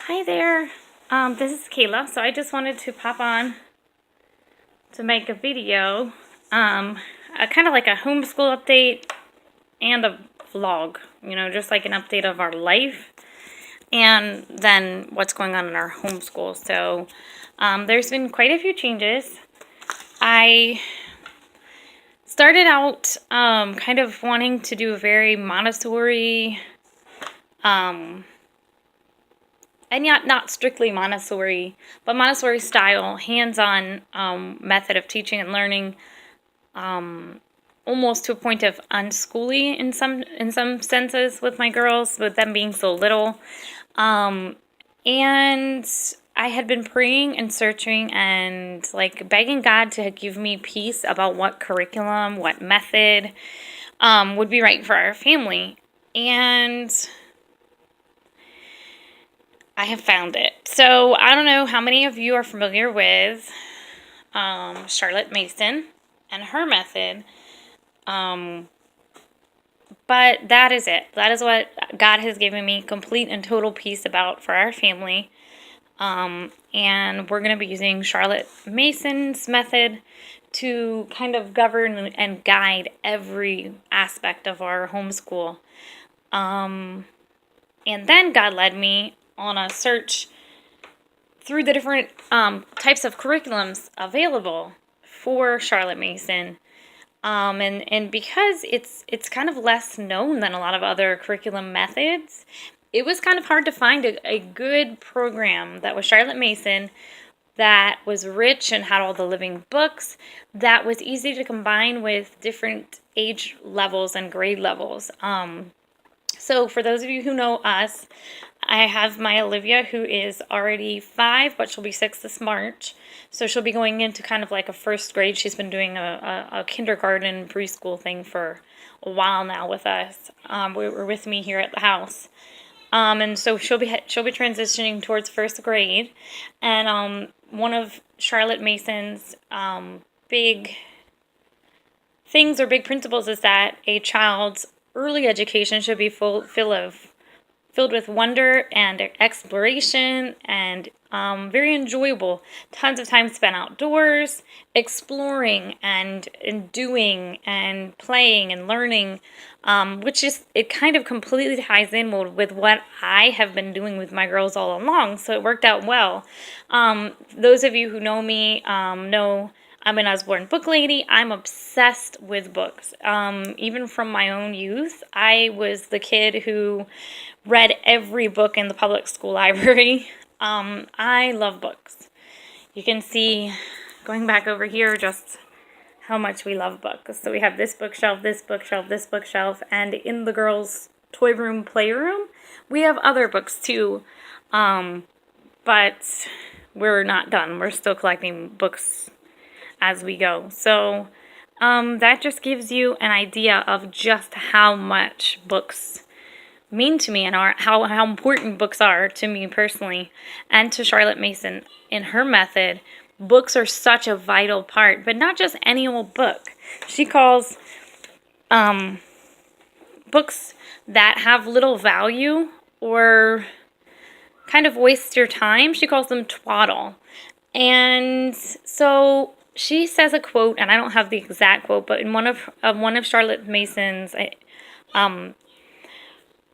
Hi there, this is Kayla. So I just wanted to pop on to make a video, kind of like a homeschool update and a vlog, just like an update of our life and then what's going on in our homeschool. So there's been quite a few changes. I started out kind of wanting to do a very Montessori, and yet not strictly Montessori, but Montessori style, hands-on method of teaching and learning, almost to a point of unschooly in some senses with my girls, with them being so little. And I had been praying and searching and like begging God to give me peace about what curriculum, what method would be right for our family. And I have found it. So I don't know how many of you are familiar with Charlotte Mason and her method, but that is it. That is what God has given me complete and total peace about for our family. And we're going to be using Charlotte Mason's method to kind of govern and guide every aspect of our homeschool. And then God led me on a search through the different types of curriculums available for Charlotte Mason. And because it's kind of less known than a lot of other curriculum methods, it was kind of hard to find a good program that was Charlotte Mason, that was rich and had all the living books, that was easy to combine with different age levels and grade levels. So for those of you who know us, I have my Olivia, who is already 5, but she'll be 6 this March. So she'll be going into kind of like a first grade. She's been doing a kindergarten preschool thing for a while now with us. We're with me here at the house. And so she'll be transitioning towards first grade. And one of Charlotte Mason's big things or big principles is that a child's early education should be filled with wonder and exploration and very enjoyable. Tons of time spent outdoors, exploring and doing and playing and learning, which is, it kind of completely ties in with what I have been doing with my girls all along. So it worked out well. Those of you who know me know I'm an Osborne book lady. I'm obsessed with books. Even from my own youth, I was the kid who read every book in the public school library. I love books. You can see, going back over here, just how much we love books. So we have this bookshelf, this bookshelf, this bookshelf, and in the girls' toy room, playroom, we have other books too. But we're not done. We're still collecting books as we go. So that just gives you an idea of just how much books mean to me and how important books are to me personally and to Charlotte Mason. In her method, books are such a vital part, but not just any old book. She calls books that have little value or kind of waste your time, she calls them twaddle. And so she says a quote, and I don't have the exact quote, but in one of Charlotte Mason's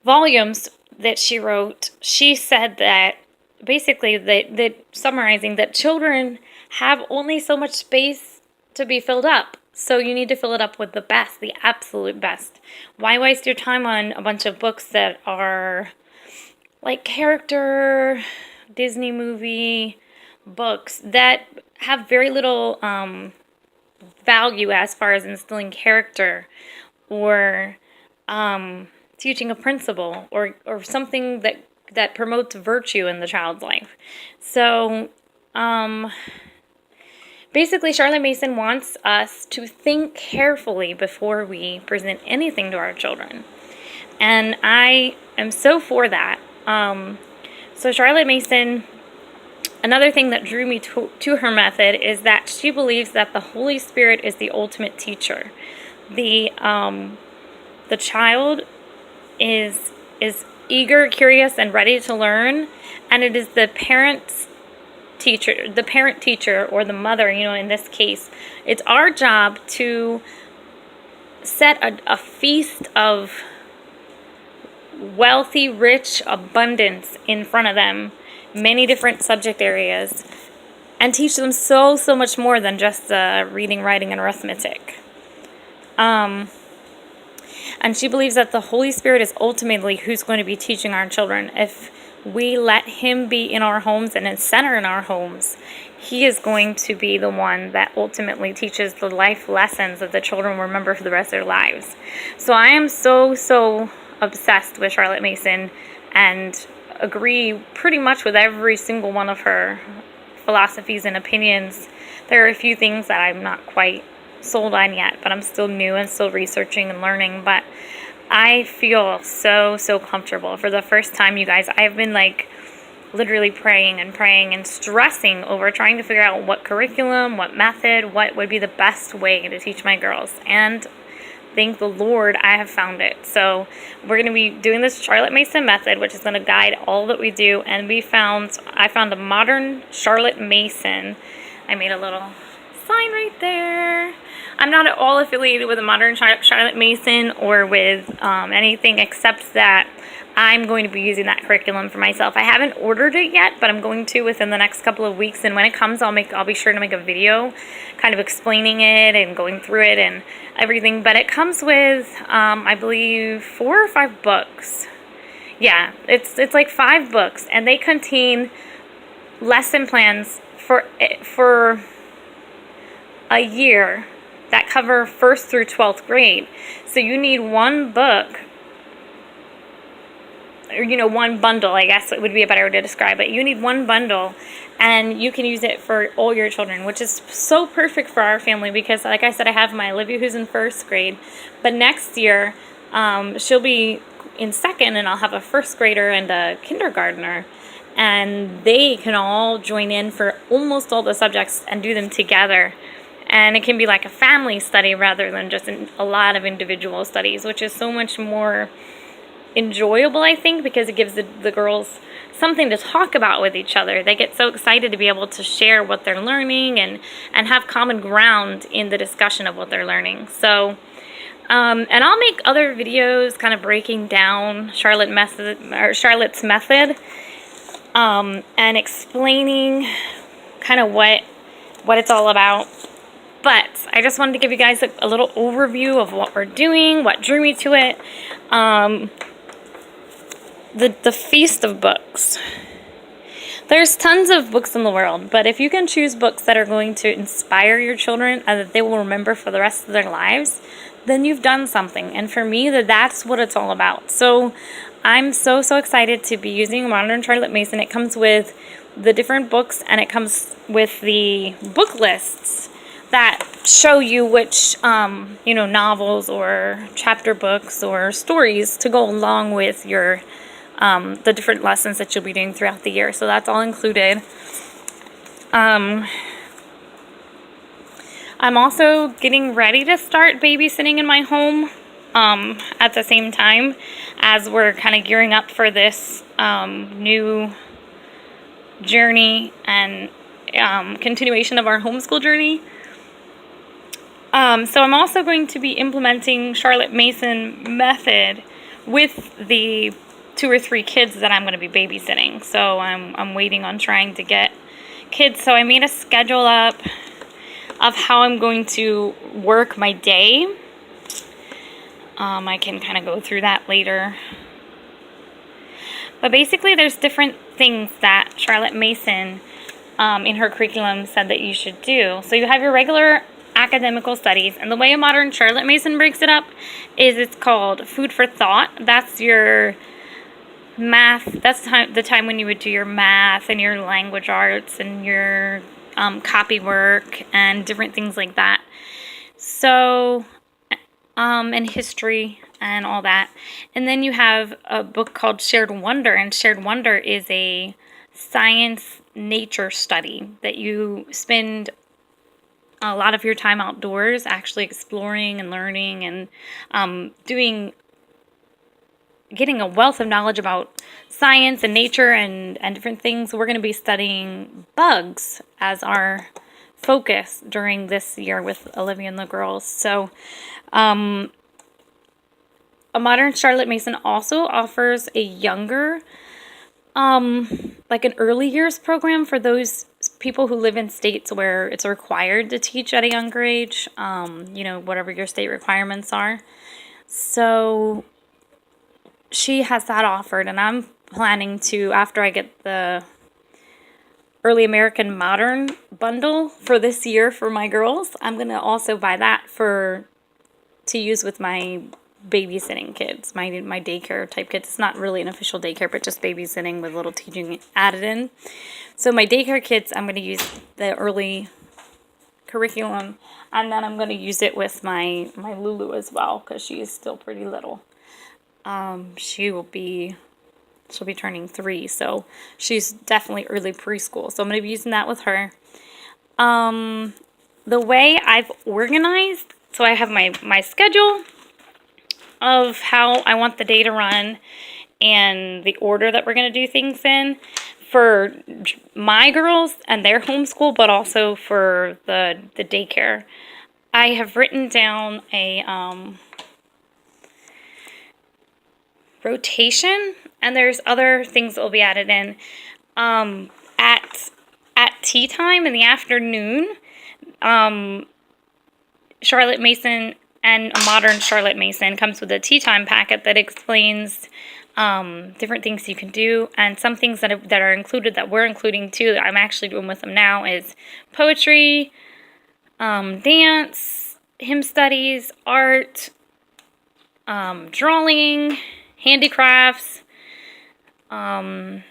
volumes that she wrote, she said that basically that summarizing that children have only so much space to be filled up. So you need to fill it up with the best, the absolute best. Why waste your time on a bunch of books that are like character Disney movie books that have very little value as far as instilling character or teaching a principle or something that promotes virtue in the child's life. So basically, Charlotte Mason wants us to think carefully before we present anything to our children. And I am so for that. So Charlotte Mason, another thing that drew me to her method is that she believes that the Holy Spirit is the ultimate teacher. The child is eager, curious, and ready to learn. And it is the parent teacher, or the mother, in this case, it's our job to set a feast of wealthy, rich abundance in front of them, many different subject areas, and teach them so much more than just reading, writing, and arithmetic. And she believes that the Holy Spirit is ultimately who's going to be teaching our children. If we let Him be in our homes and in center in our homes, He is going to be the one that ultimately teaches the life lessons that the children will remember for the rest of their lives. So I am so obsessed with Charlotte Mason and agree pretty much with every single one of her philosophies and opinions. There are a few things that I'm not quite sold on yet, but I'm still new and still researching and learning. But I feel so comfortable. For the first time, you guys, I've been literally praying and stressing over trying to figure out what curriculum, what method, what would be the best way to teach my girls. And thank the Lord, I have found it. So we're going to be doing this Charlotte Mason method, which is going to guide all that we do. And I found a modern Charlotte Mason. I made a little sign right there. I'm not at all affiliated with a modern Charlotte Mason or with anything except that I'm going to be using that curriculum for myself. I haven't ordered it yet, but I'm going to within the next couple of weeks. And when it comes, I'll be sure to make a video kind of explaining it and going through it and everything. But it comes with, I believe, 4 or 5 books. Yeah, it's like 5 books, and they contain lesson plans for a year that cover 1st through 12th grade. So you need one book, or one bundle, I guess it would be a better way to describe it. You need one bundle, and you can use it for all your children, which is so perfect for our family because, like I said, I have my Olivia who's in 1st grade, but next year she'll be in 2nd, and I'll have a 1st grader and a kindergartner, and they can all join in for almost all the subjects and do them together. And it can be like a family study rather than just a lot of individual studies, which is so much more enjoyable, I think, because it gives the girls something to talk about with each other. They get so excited to be able to share what they're learning and have common ground in the discussion of what they're learning. So, and I'll make other videos kind of breaking down Charlotte's method and explaining kind of what it's all about. But I just wanted to give you guys a little overview of what we're doing, what drew me to it. The feast of books. There's tons of books in the world, but if you can choose books that are going to inspire your children and that they will remember for the rest of their lives, then you've done something. And for me, that's what it's all about. So I'm so excited to be using Modern Charlotte Mason. It comes with the different books, and it comes with the book lists that show you which, novels or chapter books or stories to go along with your, the different lessons that you'll be doing throughout the year. So that's all included. I'm also getting ready to start babysitting in my home at the same time as we're kind of gearing up for this new journey and continuation of our homeschool journey. So I'm also going to be implementing Charlotte Mason method with the 2 or 3 kids that I'm going to be babysitting. So I'm waiting on trying to get kids. So I made a schedule up of how I'm going to work my day. I can kind of go through that later. But basically there's different things that Charlotte Mason in her curriculum said that you should do. So you have your regular academical studies, and the way a modern Charlotte Mason breaks it up is it's called food for thought. That's your math. That's the time when you would do your math and your language arts and your copy work and different things like that. So and history and all that. And then you have a book called Shared Wonder, and Shared Wonder is a science nature study that you spend a lot of your time outdoors actually exploring and learning and doing getting a wealth of knowledge about science and nature and different things. We're going to be studying bugs as our focus during this year with Olivia and the girls. So a Modern Charlotte Mason also offers a younger, like an early years program for those people who live in states where it's required to teach at a younger age, whatever your state requirements are. So she has that offered, and I'm planning to, after I get the Early American Modern bundle for this year for my girls, I'm going to also buy that to use with my babysitting kids, my daycare type kids. It's not really an official daycare, but just babysitting with little teaching added in. So my daycare kids, I'm going to use the early curriculum, and then I'm going to use it with my Lulu as well, because she is still pretty little. She'll be turning 3, so she's definitely early preschool. So I'm going to be using that with her. The way I've organized, so I have my schedule of how I want the day to run and the order that we're going to do things in for my girls and their homeschool, but also for the daycare. I have written down a rotation, and there's other things that will be added in. At tea time in the afternoon, Charlotte Mason and a Modern Charlotte Mason comes with a tea time packet that explains different things you can do, and some things that are included that we're including too, that I'm actually doing with them now, is poetry, dance, hymn studies, art, drawing, handicrafts. Where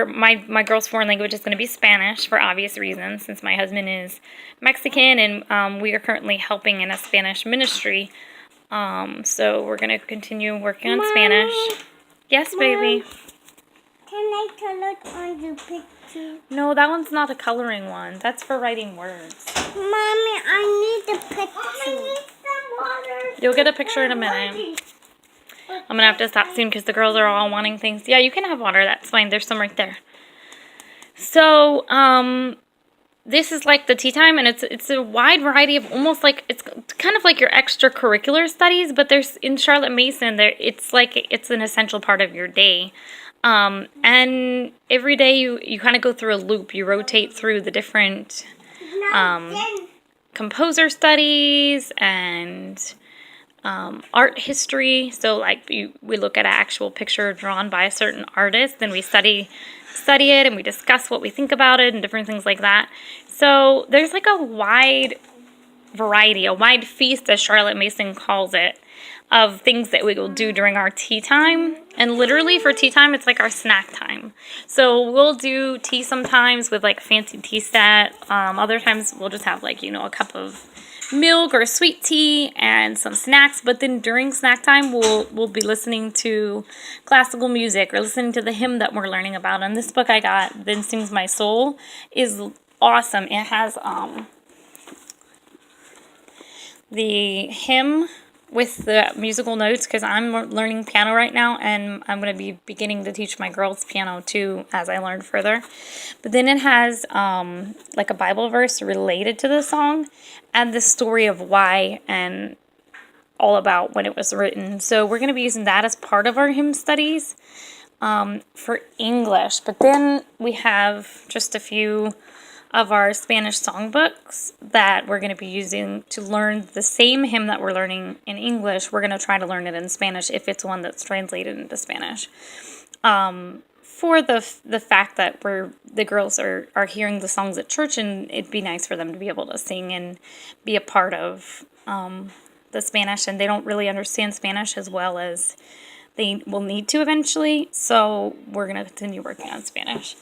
my girl's foreign language is going to be Spanish for obvious reasons, since my husband is Mexican, and we are currently helping in a Spanish ministry. So we're going to continue working on Spanish. Yes, baby. Can I color on the picture? No, that one's not a coloring one. That's for writing words. Mommy, I need the picture. I need some water. You'll get a picture in a minute. I'm going to have to stop soon because the girls are all wanting things. Yeah, you can have water. That's fine. There's some right there. So, this is like the tea time, and it's a wide variety of almost like, it's kind of like your extracurricular studies, but there's, in Charlotte Mason, it's like it's an essential part of your day. And every day you kind of go through a loop. You rotate through the different composer studies and art history. So like we look at an actual picture drawn by a certain artist, then we study it, and we discuss what we think about it and different things like that. So there's like a wide variety, a wide feast, as Charlotte Mason calls it, of things that we will do during our tea time. And literally for tea time, it's like our snack time. So we'll do tea sometimes with like fancy tea set. Other times we'll just have like, a cup of milk or sweet tea and some snacks. But then during snack time, we'll be listening to classical music or listening to the hymn that we're learning about. And this book I got, Then Sings My Soul, is awesome. It has the hymn with the musical notes, because I'm learning piano right now, and I'm going to be beginning to teach my girls piano too as I learn further. But then it has like a Bible verse related to the song and the story of why and all about when it was written. So we're going to be using that as part of our hymn studies for English. But then we have just a few of our Spanish songbooks that we're going to be using to learn the same hymn that we're learning in English. We're going to try to learn it in Spanish if it's one that's translated into Spanish. For the fact that the girls are hearing the songs at church, and it'd be nice for them to be able to sing and be a part of the Spanish, and they don't really understand Spanish as well as they will need to eventually. So we're going to continue working on Spanish.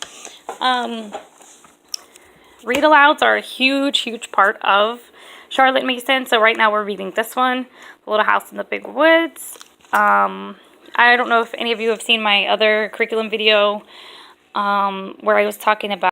Read-alouds are a huge, huge part of Charlotte Mason. So right now we're reading this one, The Little House in the Big Woods. I don't know if any of you have seen my other curriculum video where I was talking about